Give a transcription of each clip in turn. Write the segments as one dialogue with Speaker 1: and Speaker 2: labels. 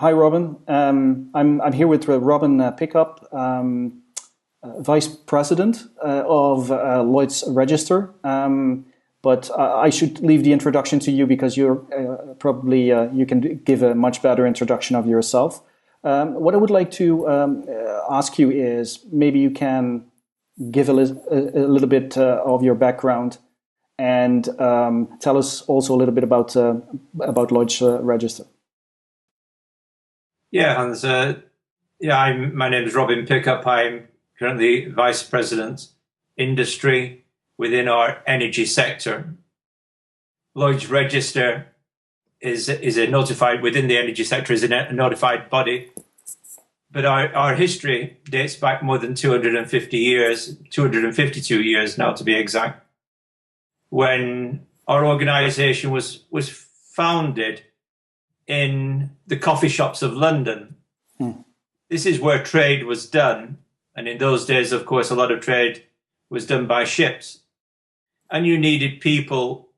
Speaker 1: Hi, Robin. I'm here with Robin Pickup, Vice President of Lloyd's Register. But I should leave the introduction to you because you're probably you can give a much better introduction of yourself. What I would like to ask you is maybe you can give a little bit of your background and tell us also a little bit about Lloyd's Register.
Speaker 2: Yeah, Hans. My name is Robin Pickup. I'm currently Vice President Industry within our energy sector. Lloyd's Register is a notified, within the energy sector, is a notified body. But our history dates back more than 250 years, 252 years now to be exact, when our organization was founded in the coffee shops of London. This is where trade was done. And in those days, of course, a lot of trade was done by ships. And you needed people.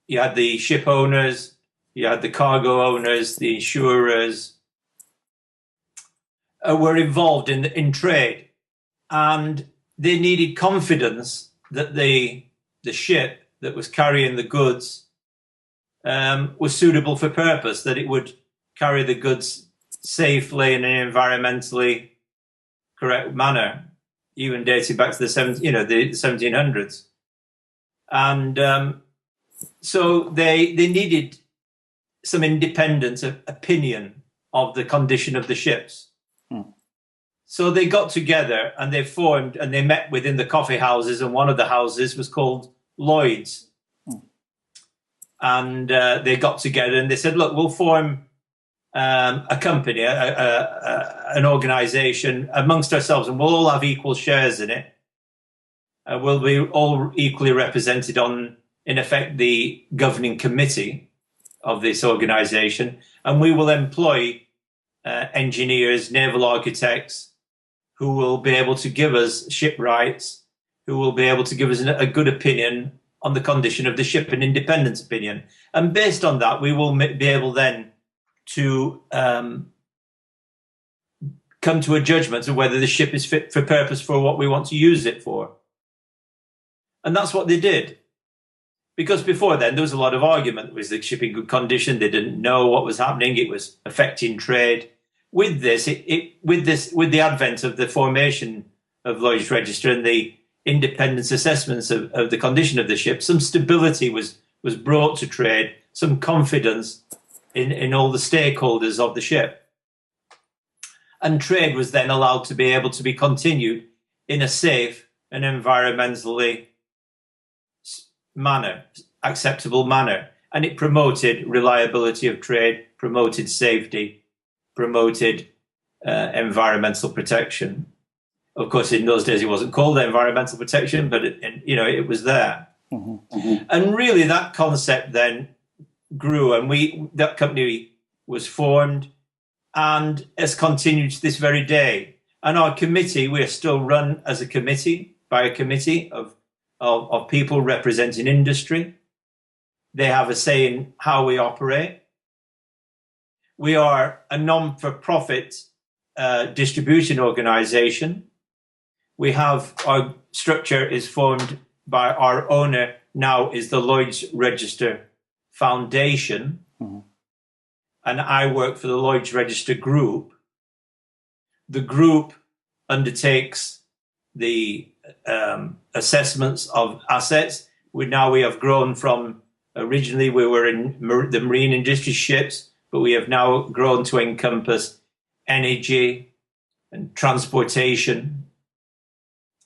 Speaker 2: You had the ship owners, you had the cargo owners, the insurers were involved in trade. And they needed confidence that the ship that was carrying the goods was suitable for purpose, that it would carry the goods safely in an environmentally correct manner, even dating back to the 1700s. And so they needed some independent opinion of the condition of the ships. So they got together and they formed and they met within the coffee houses, and one of the houses was called Lloyd's. And they got together and they said, look, we'll form a company, an organization amongst ourselves, and we'll all have equal shares in it. We'll be all equally represented on, in effect, the governing committee of this organization. And we will employ engineers, naval architects, who will be able to give us shipwrights, who will be able to give us a good opinion on the condition of the ship, an independent opinion. And based on that, we will be able then to come to a judgment of whether the ship is fit for purpose for what we want to use it for. And that's what they did. Because before then, there was a lot of argument. Was the ship in good condition? They didn't know what was happening. It was affecting trade. With this, with the advent of the formation of Lloyd's Register and the independence assessments of the condition of the ship, some stability was brought to trade, some confidence in all the stakeholders of the ship. And trade was then allowed to be able to be continued in a safe and environmentally acceptable manner. And it promoted reliability of trade, promoted safety, promoted environmental protection. Of course, in those days, it wasn't called environmental protection, but it was there. And really, that concept then grew, and that company was formed and has continued to this very day. And our committee, we're still run as a committee, by a committee of people representing industry. They have a say in how we operate. We are a non-for-profit distribution organization. We have, our structure is formed by our owner now is the Lloyd's Register Foundation. And I work for the Lloyd's Register Group. The group undertakes the assessments of assets. We have grown from, originally we were in the marine industry ships, but we have now grown to encompass energy and transportation,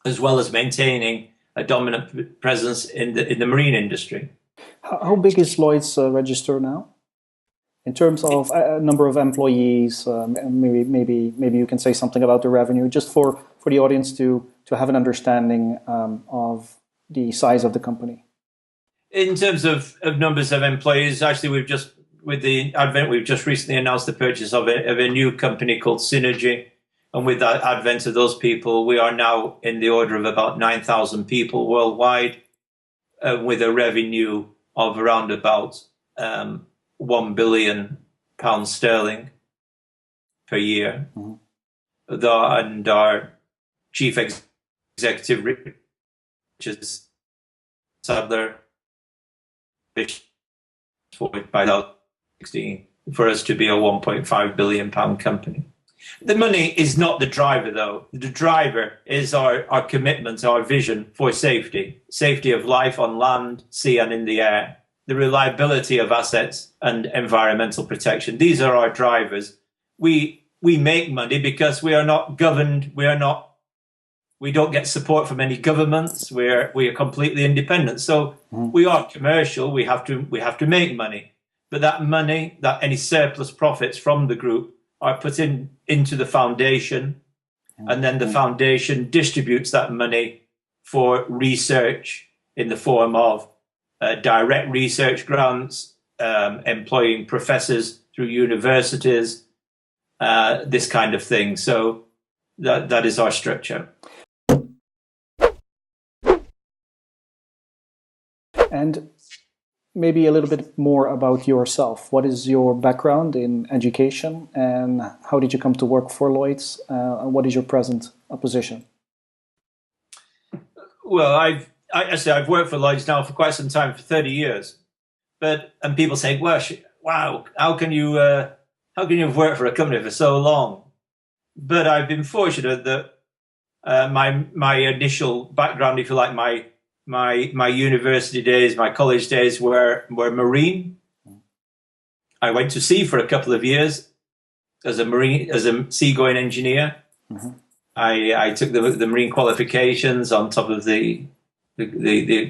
Speaker 2: as well as maintaining a dominant presence in the marine industry.
Speaker 1: How big is Lloyd's Register now, in terms of number of employees? And maybe you can say something about the revenue, just for the audience to have an understanding of the size of the company.
Speaker 2: In terms of numbers of employees, actually, we've just recently announced the purchase of a new company called Synergy. And with the advent of those people, we are now in the order of about 9,000 people worldwide, with a revenue of around about £1 billion. per year. And our chief executive, Richard Sadler, by 2016, for us to be a £1.5 billion company. The money is not the driver, though. The driver is our commitment, our vision for safety of life on land, sea, and in the air, the reliability of assets, and environmental protection. These are our drivers. We make money because we are not governed. We don't get support from any governments. We are completely independent. So we are commercial. We have to make money. But that money, that any surplus profits from the group, are put into the foundation, and then the foundation distributes that money for research in the form of direct research grants, employing professors through universities, this kind of thing. So that is our structure.
Speaker 1: And maybe a little bit more about yourself. What is your background in education, and how did you come to work for Lloyds? And what is your present position?
Speaker 2: Well, I've worked for Lloyds now for quite some time, for 30 years. And people say, well, wow, how can you have worked for a company for so long? But I've been fortunate that my initial background, if you like, my university days, my college days were marine. I went to sea for a couple of years as a seagoing engineer. I took the marine qualifications on top of the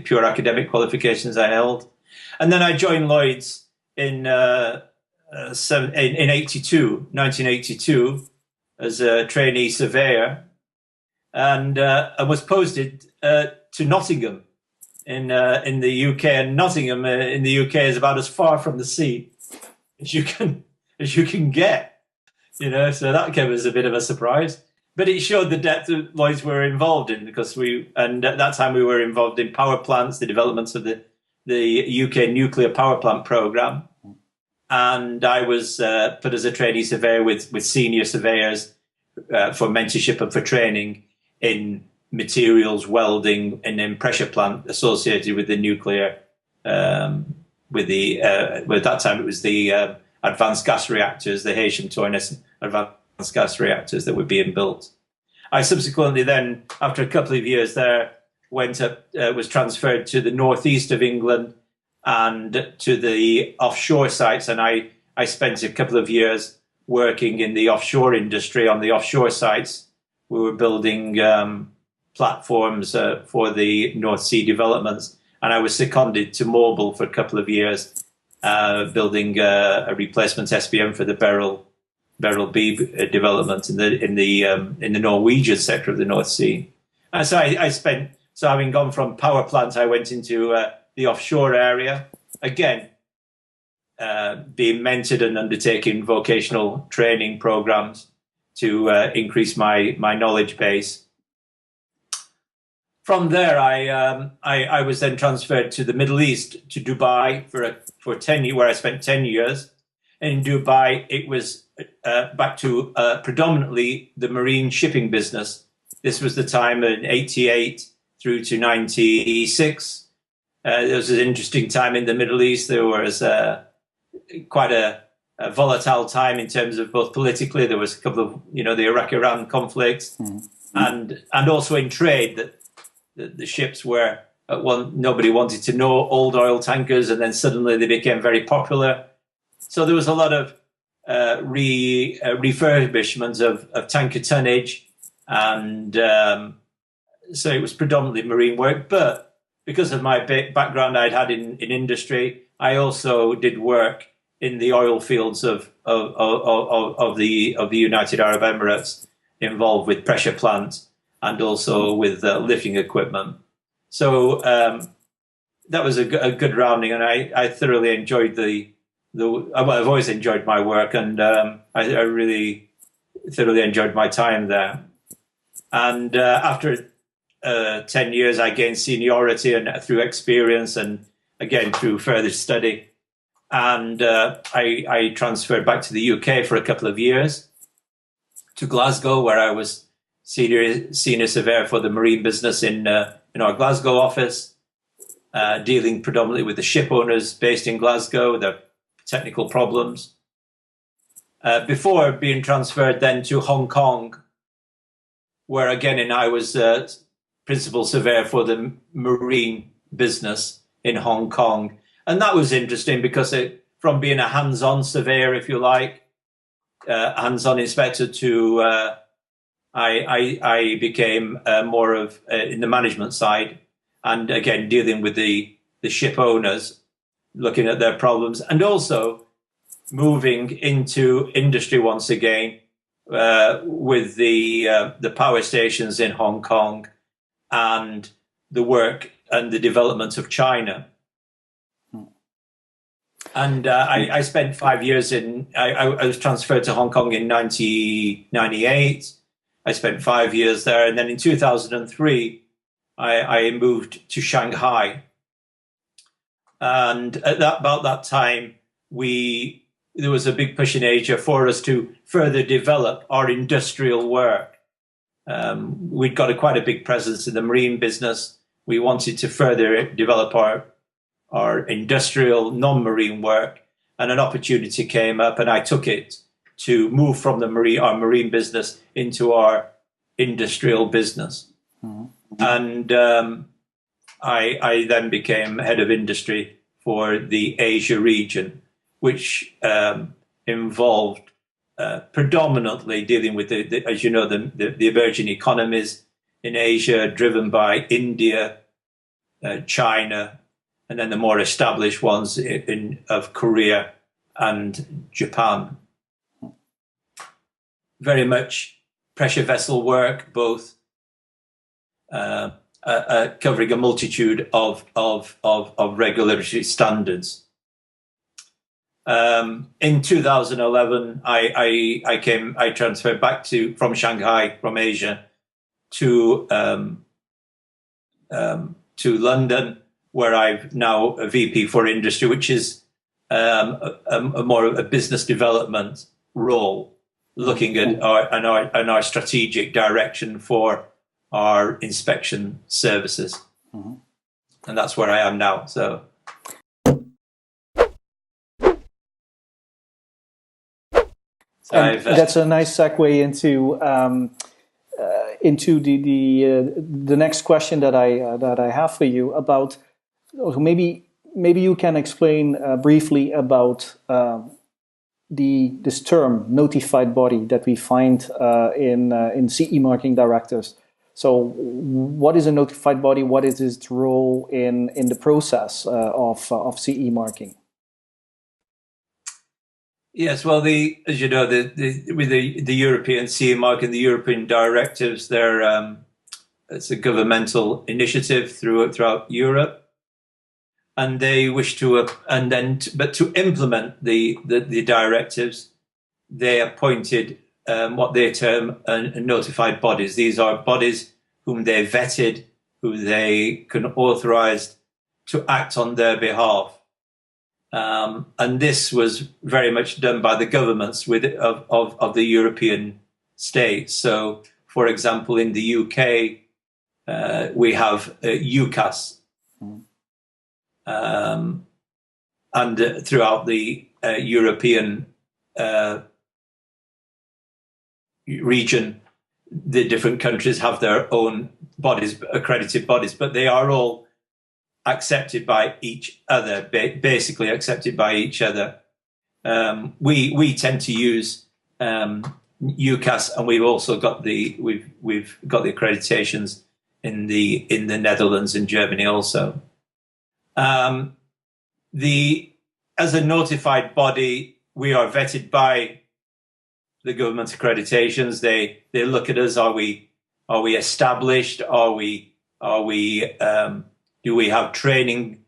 Speaker 2: pure academic qualifications I held, and then I joined Lloyds in 1982, as a trainee surveyor, and I was posted to Nottingham in the UK, and Nottingham in the UK is about as far from the sea as you can get, So that came as a bit of a surprise, but it showed the depth that Lloyds were involved in, because at that time we were involved in power plants, the developments of the UK nuclear power plant program, and I was put as a trainee surveyor with senior surveyors for mentorship and for training in materials welding and in pressure plant associated with the nuclear, with that time it was the advanced gas reactors, the Heysham-Tornes advanced gas reactors that were being built. I subsequently then, after a couple of years there, was transferred to the northeast of England and to the offshore sites, and I spent a couple of years working in the offshore industry on the offshore sites. We were building platforms for the North Sea developments, and I was seconded to Mobil for a couple of years, building a replacement SBM for the Beryl B development in the Norwegian sector of the North Sea. And so having gone from power plants, I went into the offshore area again, being mentored and undertaking vocational training programs to increase my knowledge base. From there, I was then transferred to the Middle East, to Dubai for 10 years, where I spent 10 years. And in Dubai, it was back to predominantly the marine shipping business. This was the time in 88 through to 96. There was an interesting time in the Middle East. There was quite a volatile time in terms of both politically. There was a couple of, the Iraq-Iran conflicts, and also in trade, that the ships were nobody wanted to know old oil tankers, and then suddenly they became very popular. So there was a lot of refurbishment of tanker tonnage, and so it was predominantly marine work. But because of my background I'd had in industry, I also did work in the oil fields of the United Arab Emirates, involved with pressure plants and also with lifting equipment. So that was a good rounding, and I thoroughly enjoyed I've always enjoyed my work, and I really thoroughly enjoyed my time there. And after 10 years, I gained seniority and through experience, and again through further study. And I transferred back to the UK for a couple of years, to Glasgow, where I was senior surveyor for the marine business in our Glasgow office, dealing predominantly with the ship owners based in Glasgow, their technical problems. Before being transferred then to Hong Kong, where again I was principal surveyor for the marine business in Hong Kong. And that was interesting because from being a hands-on surveyor, if you like, hands-on inspector to I became more of in the management side, and again dealing with the ship owners, looking at their problems, and also moving into industry once again with the power stations in Hong Kong and the work and the development of China. And I spent 5 years I was transferred to Hong Kong in 1998. I spent 5 years there. And then in 2003, I moved to Shanghai. And at about that time, there was a big push in Asia for us to further develop our industrial work. We'd got quite a big presence in the marine business. We wanted to further develop our industrial non-marine work, and an opportunity came up, and I took it to move from our marine business into our industrial business. Mm-hmm. And I then became head of industry for the Asia region, which involved predominantly dealing with as you know, the emerging economies in Asia, driven by India, China, and then the more established ones of Korea and Japan. Very much pressure vessel work, both covering a multitude of regulatory standards. In 2011, I transferred back from Shanghai, from Asia, to London, where I'm now a VP for industry, which is a more of a business development role, looking at our strategic direction for our inspection services. Mm-hmm. And that's where I am now. So.
Speaker 1: That's a nice segue into the next question that I have for you about. Maybe you can explain briefly about this term notified body that we find in CE marking directives. So, what is a notified body? What is its role in the process of CE marking?
Speaker 2: Yes, well, as you know, with the European CE mark and the European directives, it's a governmental initiative throughout Europe, and they wish to but to implement the directives, they appointed what they term notified bodies. These are bodies whom they vetted, who they can authorize to act on their behalf. And this was very much done by the governments of the European states. So, for example, in the UK, we have UCAS, and throughout the European region, the different countries have their own bodies, accredited bodies, but they are all accepted by each other, basically accepted by each other. We tend to use UCAS, and we've also got we've got the accreditations in the Netherlands and Germany also. As a notified body, we are vetted by the government accreditations. They look at us. Are we established? Do we have training,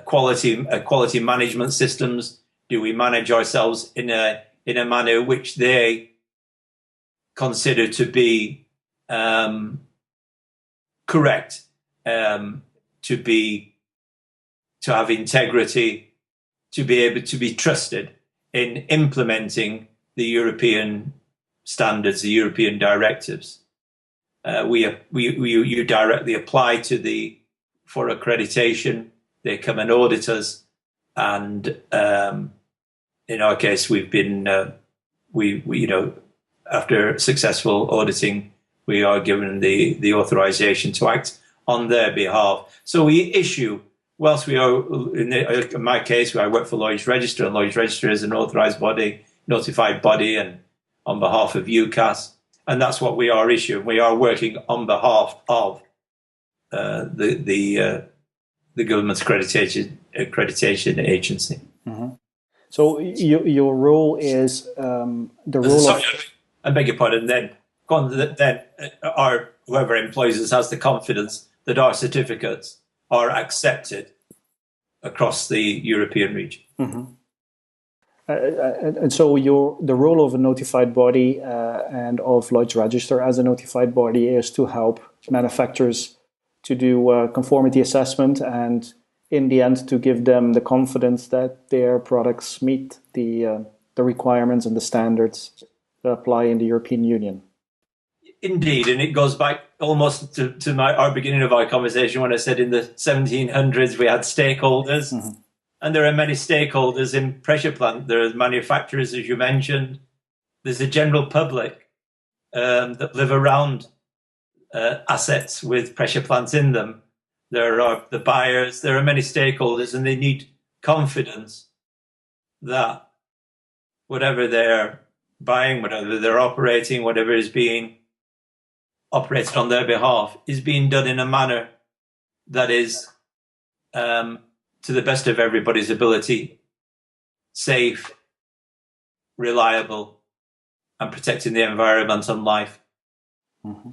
Speaker 2: quality management systems? Do we manage ourselves in a manner which they consider to be correct, to have integrity, to be able to be trusted in implementing the European standards, the European directives. You directly apply for accreditation. They come and audit us, and in our case, we've been after successful auditing, we are given the authorization to act on their behalf. So we issue, whilst we are, in my case, where I work for Lloyds Register, and Lloyds Register is an authorized body, notified body, and on behalf of UCAS, and that's what we are issuing. We are working on behalf of the government's accreditation agency.
Speaker 1: Mm-hmm. So your role is the role of...
Speaker 2: I beg your pardon. Then whoever employs us has the confidence that our certificates are accepted across the European region.
Speaker 1: Mm-hmm. And so the role of a notified body and of Lloyds Register as a notified body is to help manufacturers to do conformity assessment, and in the end to give them the confidence that their products meet the requirements and the standards that apply in the European Union.
Speaker 2: Indeed, and it goes back almost to our beginning of our conversation when I said in the 1700s we had stakeholders. Mm-hmm. And there are many stakeholders in pressure plant. There are manufacturers, as you mentioned. There's the general public that live around assets with pressure plants in them. There are the buyers. There are many stakeholders, and they need confidence that whatever they're buying, whatever they're operating, whatever is being operated on their behalf is being done in a manner that is to the best of everybody's ability, safe, reliable, and protecting the environment and life.
Speaker 1: Mm-hmm.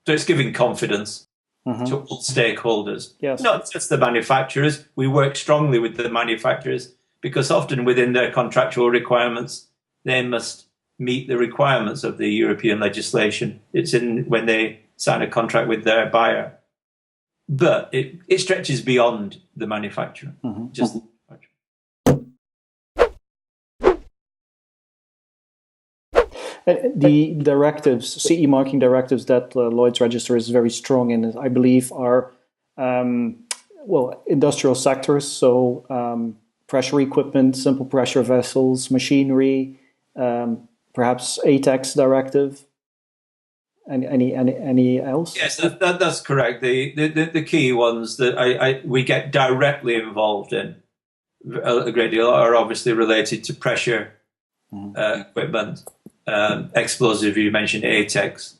Speaker 2: So it's giving confidence
Speaker 1: mm-hmm.
Speaker 2: to all stakeholders,
Speaker 1: yes.
Speaker 2: Not just the manufacturers. We work strongly with the manufacturers because often within their contractual requirements, they must meet the requirements of the European legislation. It's in when they sign a contract with their buyer. But it stretches beyond the manufacturer.
Speaker 1: Mm-hmm.
Speaker 2: Just
Speaker 1: the directives, CE marking directives that Lloyds Register is very strong in, I believe, are industrial sectors. So pressure equipment, simple pressure vessels, machinery, perhaps ATEX directive. Any else?
Speaker 2: Yes, that's correct. The key ones that we get directly involved in a great deal are obviously related to pressure equipment, explosive. You mentioned ATEX,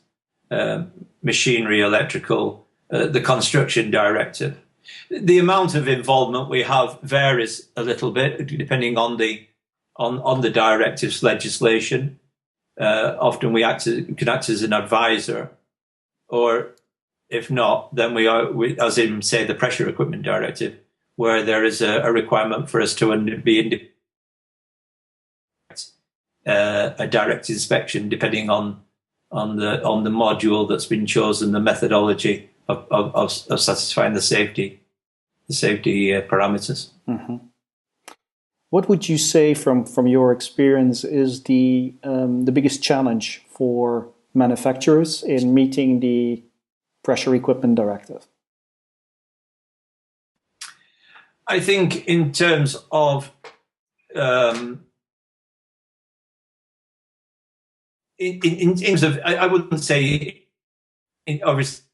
Speaker 2: machinery, electrical, the construction directive. The amount of involvement we have varies a little bit depending on the directives legislation. Often we can act as an advisor, or if not, then we as in say the pressure equipment directive, where there is a requirement for us to be independent, a direct inspection depending on the module that's been chosen, the methodology of satisfying the safety parameters.
Speaker 1: Mm-hmm. What would you say from your experience is the biggest challenge for manufacturers in meeting the pressure equipment directive?
Speaker 2: I think in terms of in terms of I wouldn't say obviously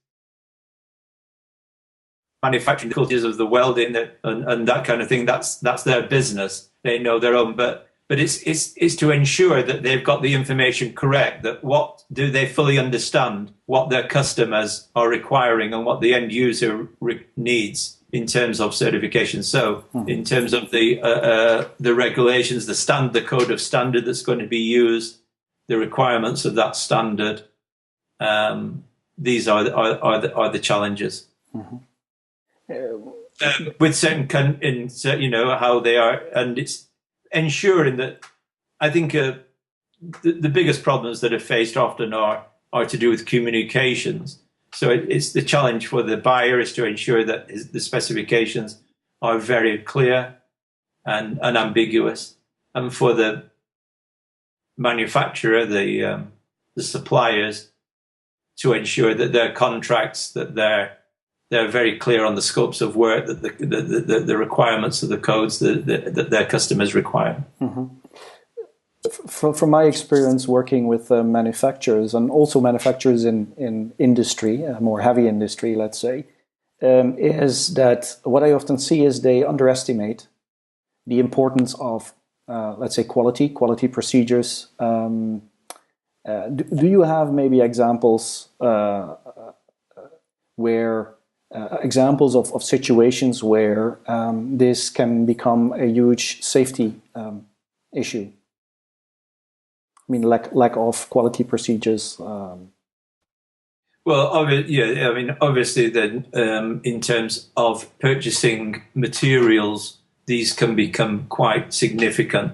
Speaker 2: manufacturing difficulties of the welding and that kind of thing. That's their business. They know their own, but it's to ensure that they've got the information correct. That what do they fully understand what their customers are requiring and what the end user needs in terms of certification. So in terms of the regulations, the code of standard that's going to be used, the requirements of that standard. These are the challenges.
Speaker 1: Mm-hmm.
Speaker 2: With certain, how they are, and it's ensuring that. I think the biggest problems that are faced often are to do with communications. So it's the challenge for the buyer is to ensure that the specifications are very clear and unambiguous, and for the manufacturer, the suppliers, to ensure that their contracts, that they're very clear on the scopes of work, that the requirements of the codes that their customers require.
Speaker 1: Mm-hmm. From my experience working with manufacturers, and also manufacturers in industry, more heavy industry, let's say, is that what I often see is they underestimate the importance of, let's say, quality procedures. Do you have maybe examples where examples of situations where this can become a huge safety issue? I mean, lack of quality procedures.
Speaker 2: Well, obviously, then in terms of purchasing materials, these can become quite significant.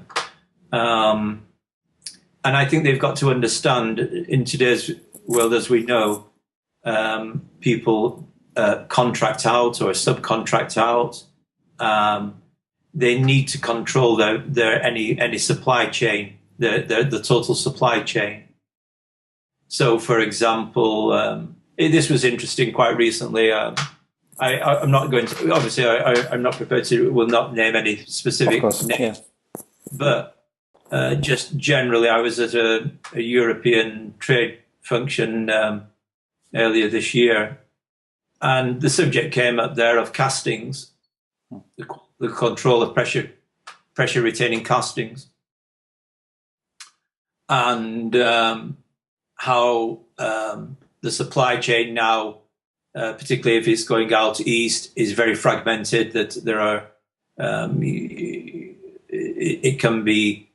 Speaker 2: And I think they've got to understand, in today's world, as we know, people contract out or subcontract out. They need to control their any supply chain, the total supply chain. So, for example, this was interesting quite recently. I'm not going to, obviously, I'm not prepared to, will not name any specific names, but just generally, I was at a European trade function earlier this year, and the subject came up there of castings, the control of pressure retaining castings, and how the supply chain now, particularly if it's going out east, is very fragmented. That there are, it can be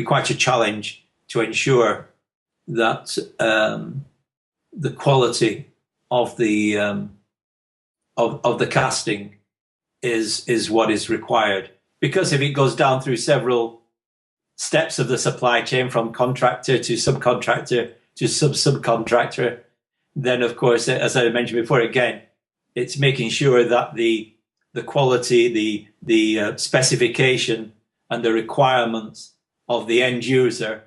Speaker 2: quite a challenge to ensure that the quality of the casting is what is required. Because if it goes down through several steps of the supply chain, from contractor to subcontractor to subcontractor, then of course, as I mentioned before, again, it's making sure that the quality, the specification, and the requirements of the end user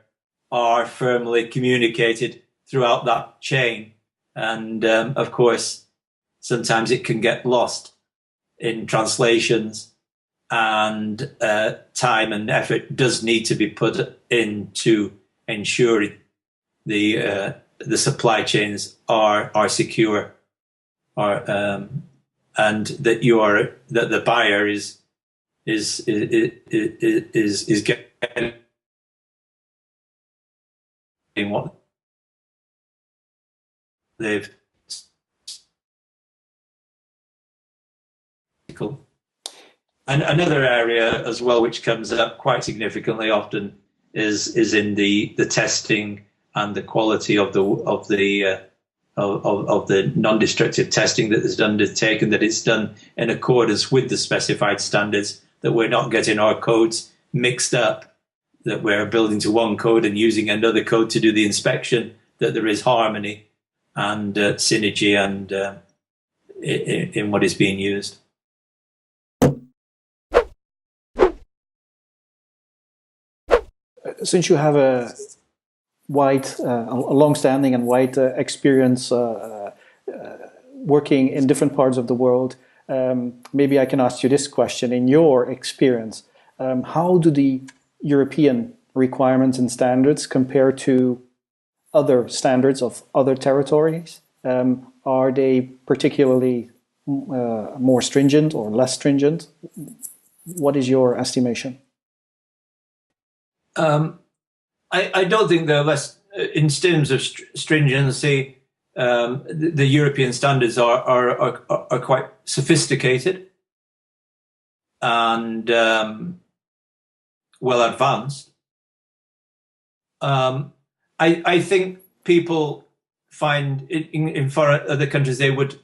Speaker 2: are firmly communicated throughout that chain. And of course, sometimes it can get lost in translations, and time and effort does need to be put into ensuring the supply chains are secure, and that the buyer is getting what they've. And another area as well, which comes up quite significantly often, is in the testing and the quality of the non-destructive testing that is undertaken, that it's done in accordance with the specified standards, that we're not getting our codes mixed up, that we're building to one code and using another code to do the inspection, that there is harmony and synergy and in what is being used.
Speaker 1: Since you have a long-standing and wide experience working in different parts of the world, maybe I can ask you this question. In your experience, how do the European requirements and standards compare to other standards of other territories? Are they particularly more stringent or less stringent? What is your estimation?
Speaker 2: I don't think they're less in terms of stringency. The European standards are quite sophisticated and well advanced. I think people find in foreign other countries they would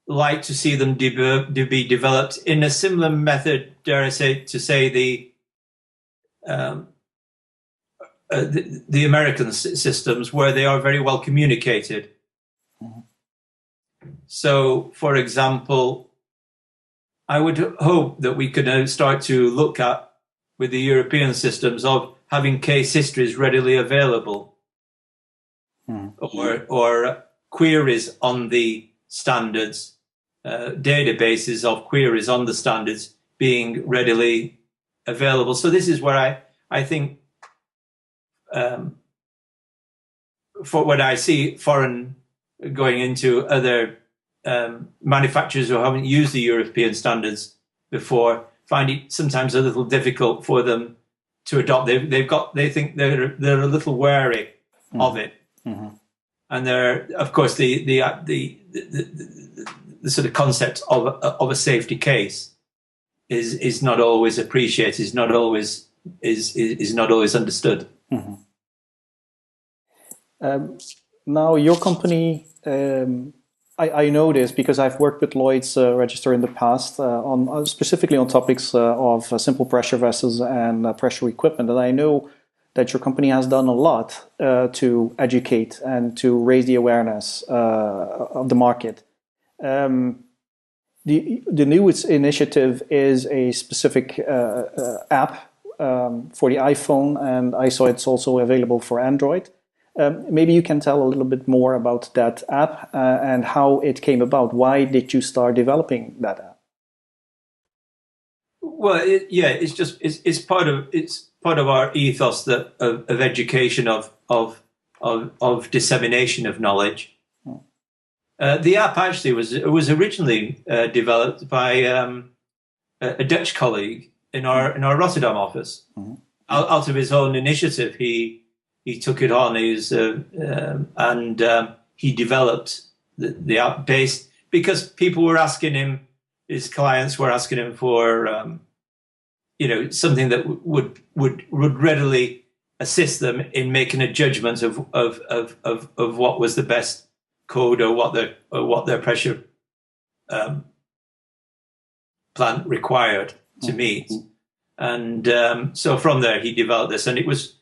Speaker 2: like to see them to be developed in a similar method, dare I say, to say the American systems, where they are very well communicated. Mm-hmm. So, for example, I would hope that we could start to look at, with the European systems, of having case histories readily available, or queries on the standards, databases of queries on the standards being readily available. So this is where I think, for when I see foreign going into other manufacturers who haven't used the European standards before, find it sometimes a little difficult for them to adopt. They think they're a little wary of it, and they're, of course, the sort of concept of a safety case is not always appreciated, is not always understood.
Speaker 1: Now, your company, I know this because I've worked with Lloyds Register in the past, on specifically on topics of simple pressure vessels and pressure equipment, and I know that your company has done a lot to educate and to raise the awareness of the market. The newest initiative is a specific app for the iPhone, and I saw it's also available for Android. Maybe you can tell a little bit more about that app and how it came about. Why did you start developing that app?
Speaker 2: Well, it's part of our ethos of education, of dissemination of knowledge. The app actually was originally developed by a Dutch colleague in our Rotterdam office. Out of his own initiative, he took it on. He developed the app based, because people were asking him, his clients were asking him for something that would readily assist them in making a judgment of what was the best code, or what their pressure plant required to meet. And so from there he developed this, and it was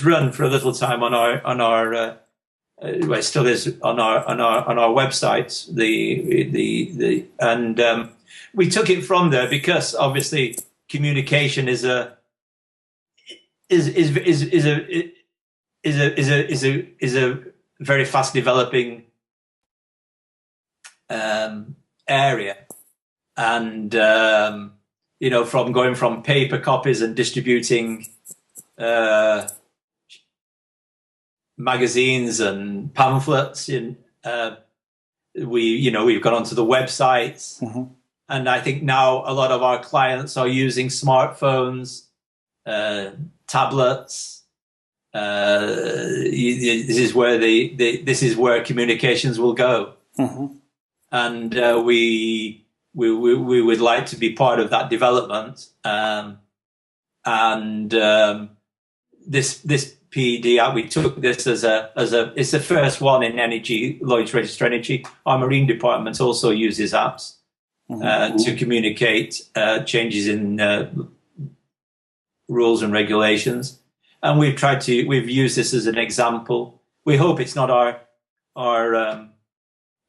Speaker 2: run for a little time on our well, it still is on our website. We took it from there because obviously communication is a very fast developing area, and from going from paper copies and distributing magazines and pamphlets, we've gone onto the websites, and I think now a lot of our clients are using smartphones, tablets. This is where communications will go, and we would like to be part of that development. This PED app, we took this as it's the first one in energy, Lloyds Register Energy. Our marine department also uses apps to communicate changes in rules and regulations, and we've used this as an example. We hope it's not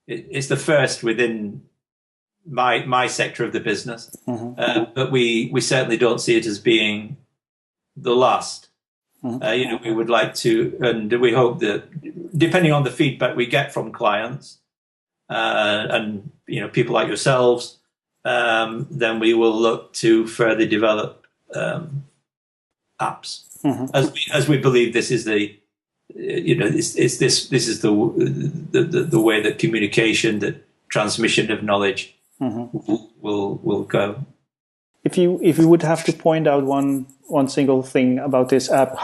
Speaker 2: it's the first within my sector of the business, but we certainly don't see it as being the last. We would like to, and we hope that, depending on the feedback we get from clients, and people like yourselves, then we will look to further develop apps, as we believe this is the the way that communication, that transmission of knowledge will go.
Speaker 1: If you would have to point out one single thing about this app,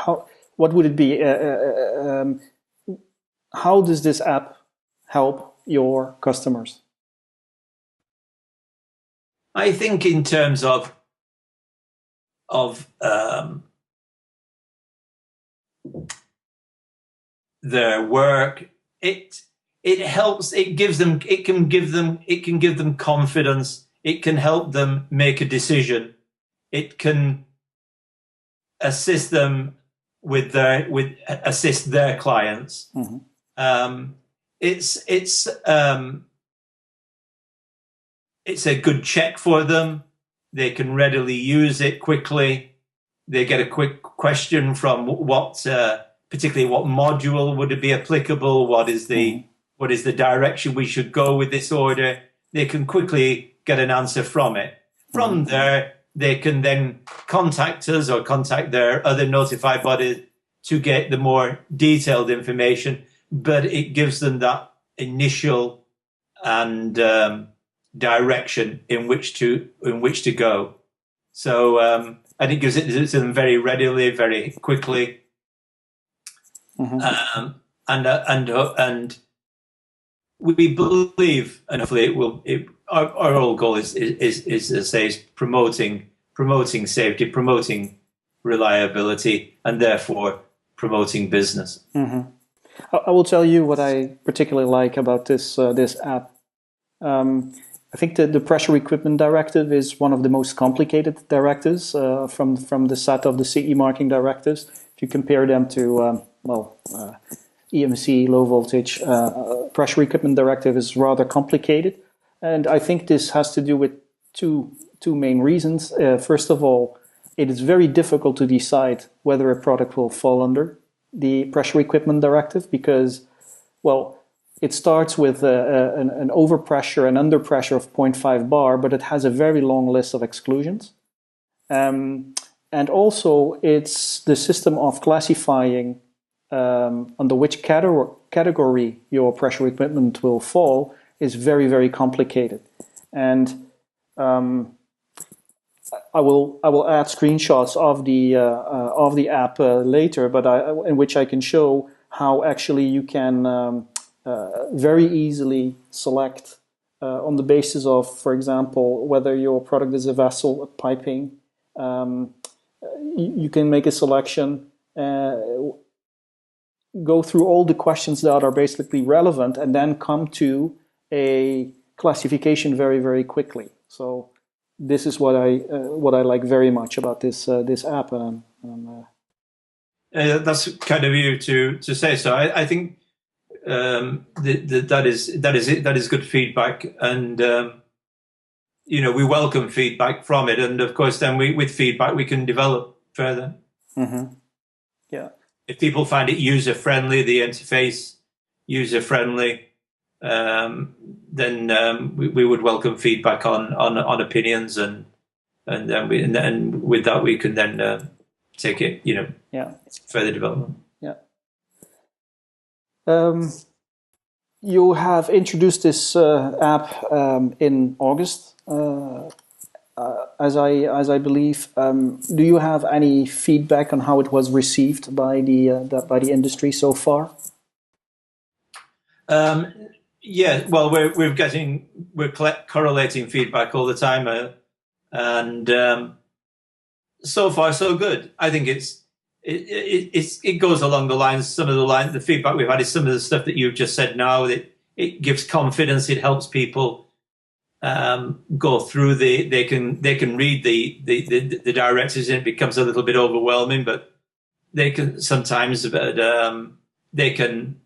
Speaker 1: what would it be? How does this app help your customers?
Speaker 2: I think in terms of their work, it helps. It can give them confidence. It can help them make a decision. It can assist them assist their clients. It's a good check for them. They can readily use it quickly. they get a quick question from particularly what module would it be applicable, what is the direction we should go with this order. They can quickly get an answer from it. From there, they can then contact us or contact their other notified bodies to get the more detailed information, but it gives them that initial and direction in which to go. So and it gives it to them very readily, very quickly, and we believe, and hopefully it will. Our whole goal is as I say, is promoting safety, promoting reliability, and therefore promoting business.
Speaker 1: I will tell you what I particularly like about this app. I think the Pressure Equipment Directive is one of the most complicated directives from the set of the CE marking directives. If you compare them to EMC, low voltage, Pressure Equipment Directive is rather complicated. And I think this has to do with two main reasons. First of all, it is very difficult to decide whether a product will fall under the Pressure Equipment Directive because, well, it starts with an overpressure and underpressure of 0.5 bar, but it has a very long list of exclusions. And also, it's the system of classifying under which category your pressure equipment will fall is very, very complicated. And I will add screenshots of the app later, but in which I can show how actually you can very easily select on the basis of, for example, whether your product is a vessel, a piping. You can make a selection, go through all the questions that are basically relevant, and then come to a classification very, very quickly. So this is what I like very much about this app.
Speaker 2: That's kind of you to say so. I think that is good feedback, and we welcome feedback from it, and of course, then with feedback we can develop further.
Speaker 1: Yeah.
Speaker 2: If people find it user friendly, the interface user friendly, then we would welcome feedback on opinions, and then with that we can then take it, further development.
Speaker 1: Yeah. You have introduced this app in August, as I believe. Do you have any feedback on how it was received by the industry so far?
Speaker 2: Yeah, well, we're correlating feedback all the time, and so far so good. I think it goes along the lines. The feedback we've had is some of the stuff that you've just said now. That it gives confidence. It helps people go through they can read the directives, and it becomes a little bit overwhelming. But they can sometimes, they can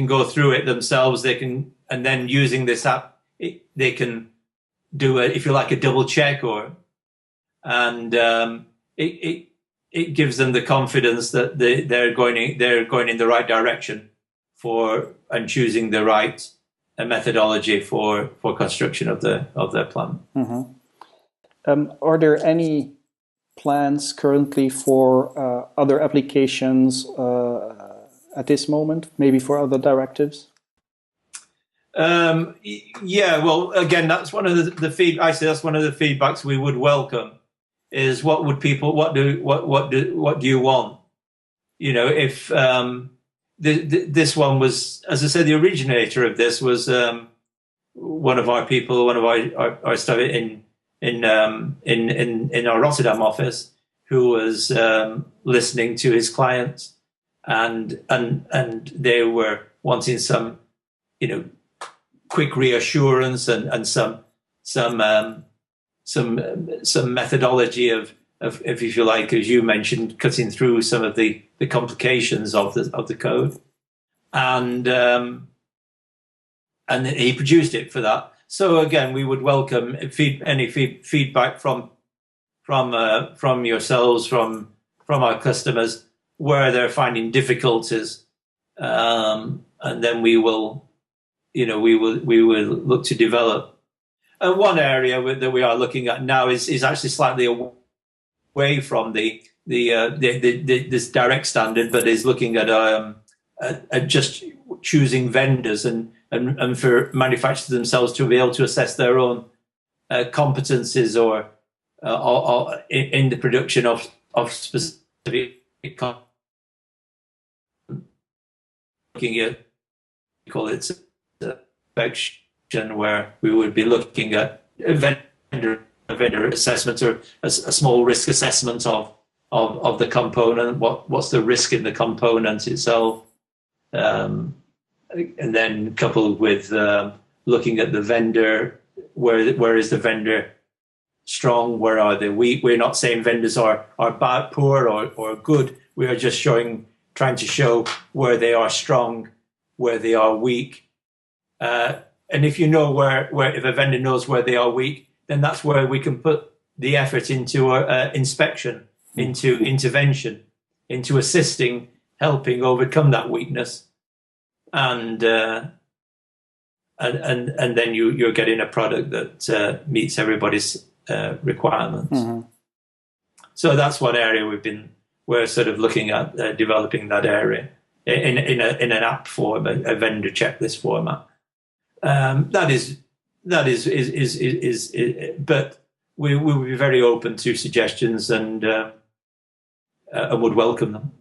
Speaker 2: go through it themselves. And then using this app, they can do if you like, a double check, it gives them the confidence that they're going in the right direction and choosing the right methodology for construction of their plant.
Speaker 1: Are there any plans currently for other applications at this moment, maybe for other directives?
Speaker 2: Yeah, well, again, that's one of the that's one of the feedbacks we would welcome. Is what do you want? If this one was, as I said, the originator of this was one of our people, one of our staff in our Rotterdam office, who was listening to his clients, and they were wanting some, quick reassurance and some methodology of, if you like, as you mentioned, cutting through some of the complications of the code, and he produced it for that. So again, we would welcome any feedback from yourselves, from from our customers where they're finding difficulties, and then we will look to develop. And one area that we are looking at now is actually slightly away from this direct standard, but is looking at just choosing vendors and for manufacturers themselves to be able to assess their own competencies or in the production of specific looking at, we call it inspection, where we would be looking at a vendor assessment or a small risk assessment of the component. What's the risk in the component itself, and then coupled with looking at the vendor, where is the vendor strong, where are they weak. We're not saying vendors are bad, poor, or good. We are just trying to show where they are strong, where they are weak. And if you know where if a vendor knows where they are weak, then that's where we can put the effort into inspection, into intervention, into assisting, helping overcome that weakness, and then you're getting a product that meets everybody's requirements. Mm-hmm. So that's one area we're sort of looking at developing that area in an app form, a vendor checklist format. That is, but we would be very open to suggestions and would welcome them.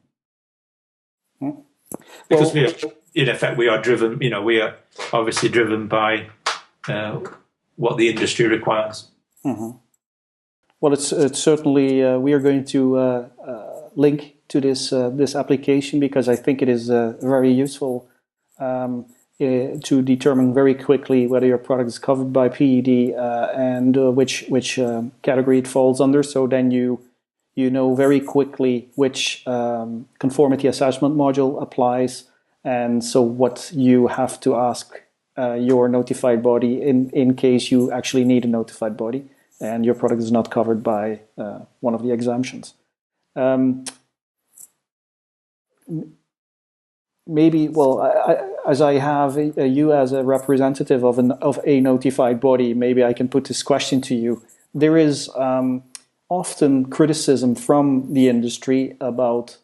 Speaker 2: Because we are driven, we are obviously driven by what the industry requires.
Speaker 1: Mm-hmm. Well, it's certainly, we are going to link to this application because I think it is very useful to determine very quickly whether your product is covered by PED and which category it falls under. So then you know very quickly which conformity assessment module applies, and so what you have to ask your notified body in case you actually need a notified body and your product is not covered by one of the exemptions. Maybe, as I have you as a representative of a notified body, maybe I can put this question to you. There is often criticism from the industry about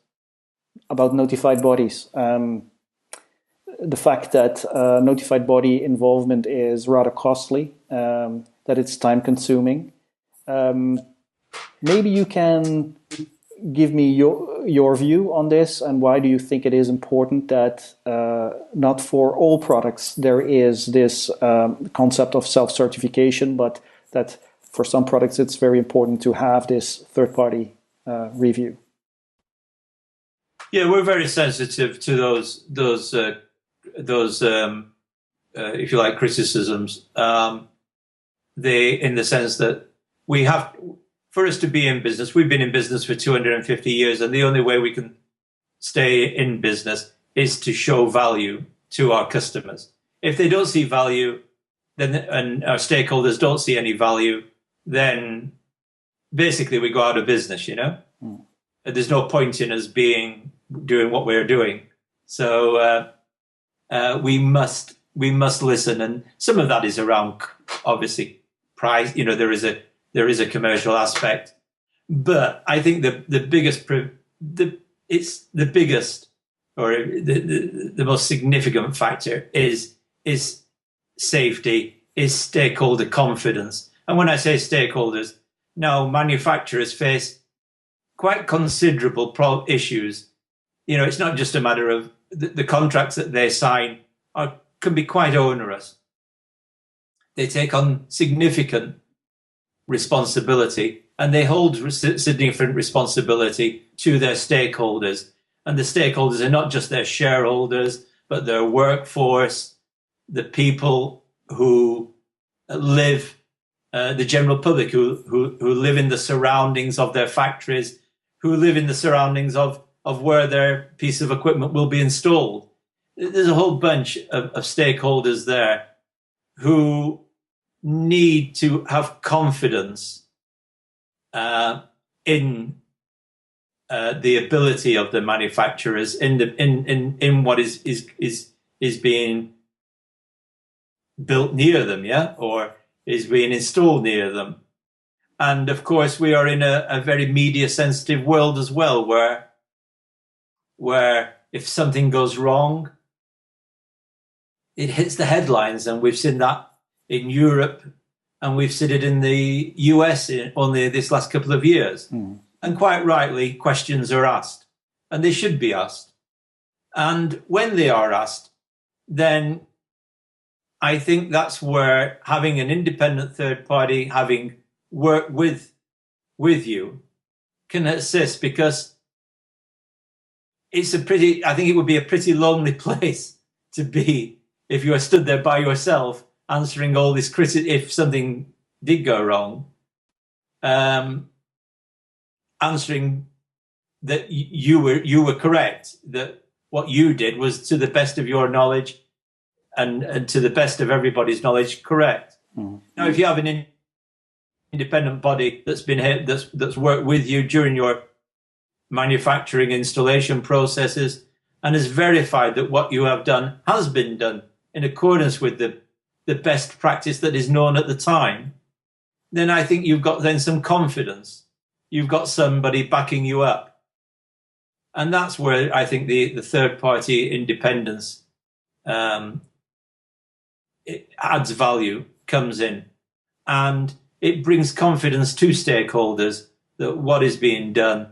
Speaker 1: notified bodies. The fact that notified body involvement is rather costly, that it's time consuming. Maybe you can give me your view on this, and why do you think it is important that not for all products there is this concept of self-certification, but that for some products it's very important to have this third-party review?
Speaker 2: Yeah, we're very sensitive to those if you like, criticisms. In the sense that we have. For us to be in business, we've been in business for 250 years, and the only way we can stay in business is to show value to our customers. If they don't see value, and our stakeholders don't see any value, then basically we go out of business, There's no point in us doing what we're doing. So we must listen, and some of that is around, obviously, price. There is a commercial aspect, but I think the most significant factor is safety, is stakeholder confidence. And when I say stakeholders, now manufacturers face quite considerable issues. It's not just a matter of the contracts that they sign can be quite onerous. They take on significant responsibility, and they hold significant responsibility to their stakeholders. And the stakeholders are not just their shareholders, but their workforce, the people who live, the general public who live in the surroundings of their factories, who live in the surroundings of where their piece of equipment will be installed. There's a whole bunch of stakeholders there who need to have confidence in the ability of the manufacturers in what is being built near them, or is being installed near them. And of course, we are in a very media sensitive world as well, where if something goes wrong, it hits the headlines, and we've seen that in Europe, and we've seen it in the US only this last couple of years. And quite rightly, questions are asked, and they should be asked. And when they are asked, then I think that's where having an independent third party, having worked with you, can assist, because I think it would be a pretty lonely place to be if you are stood there by yourself answering all this if something did go wrong, answering that you were correct, that what you did was to the best of your knowledge and to the best of everybody's knowledge correct. Now, if you have an independent body that's worked with you during your manufacturing installation processes and has verified that what you have done has been done in accordance with the best practice that is known at the time, then I think you've got then some confidence. You've got somebody backing you up. And that's where I think the third party independence it adds value, comes in, and it brings confidence to stakeholders that what is being done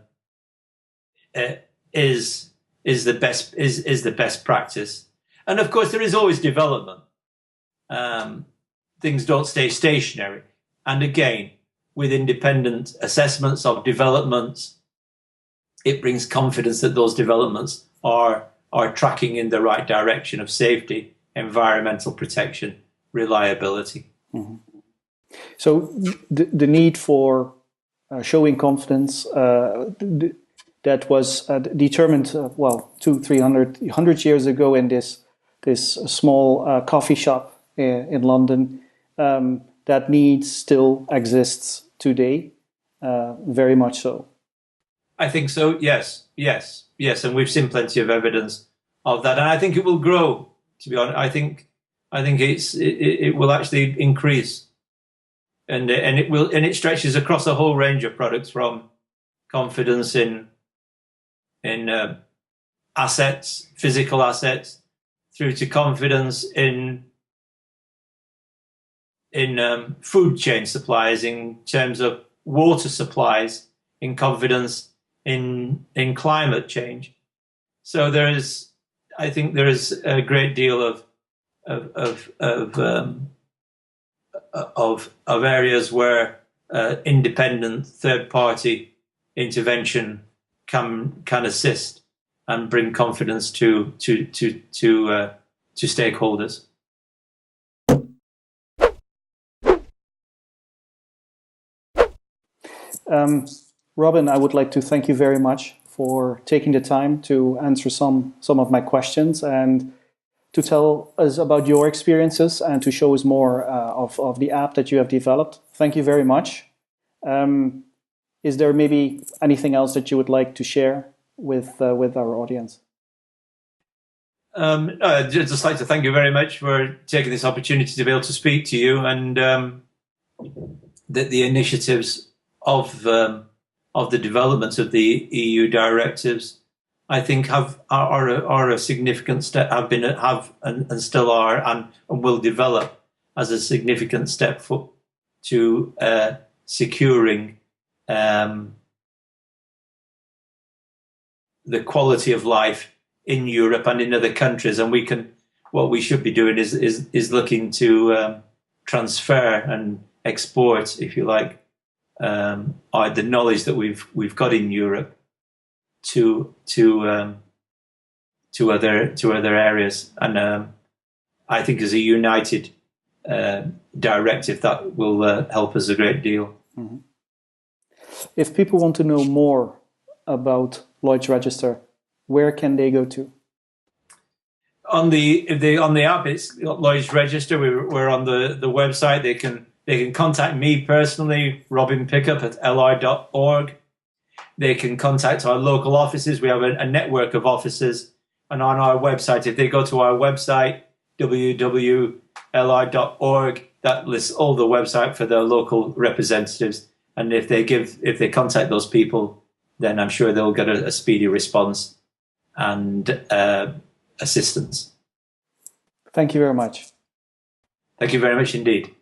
Speaker 2: is the best practice. And of course, there is always development. Things don't stay stationary. And again, with independent assessments of developments, it brings confidence that those developments are tracking in the right direction of safety, environmental protection, reliability.
Speaker 1: So the need for showing confidence that was determined, 200-300 years ago in this small coffee shop in London, that need still exists today, very much so.
Speaker 2: I think so. Yes, and we've seen plenty of evidence of that, and I think it will grow. To be honest, I think it will actually increase, and it stretches across a whole range of products, from confidence in assets, physical assets, through to confidence in food chain supplies, in terms of water supplies, in confidence in climate change. So I think there is a great deal of areas where independent third party intervention can assist and bring confidence to stakeholders.
Speaker 1: Robin, I would like to thank you very much for taking the time to answer some of my questions and to tell us about your experiences and to show us more of the app that you have developed. Thank you very much. Is there maybe anything else that you would like to share with our audience?
Speaker 2: I'd just like to thank you very much for taking this opportunity to be able to speak to you, and the initiatives of the development of the EU directives, I think are a significant step, and still are, and will develop as a significant step to securing the quality of life in Europe and in other countries. And what we should be doing is looking to transfer and export, if you like, the knowledge that we've got in Europe to other areas. And I think as a united directive, that will help us a great deal.
Speaker 1: Mm-hmm. If people want to know more about Lloyds Register, where can they go to?
Speaker 2: On the app, it's Lloyds Register. We're on the website. They can contact me personally, Robin Pickup at li.org. they can contact our local offices. We have a network of offices. And on our website, if they go to our website, www.li.org, that lists all the website for their local representatives. And if they contact those people, then I'm sure they'll get a speedy response and assistance.
Speaker 1: Thank you very much.
Speaker 2: Thank you very much indeed.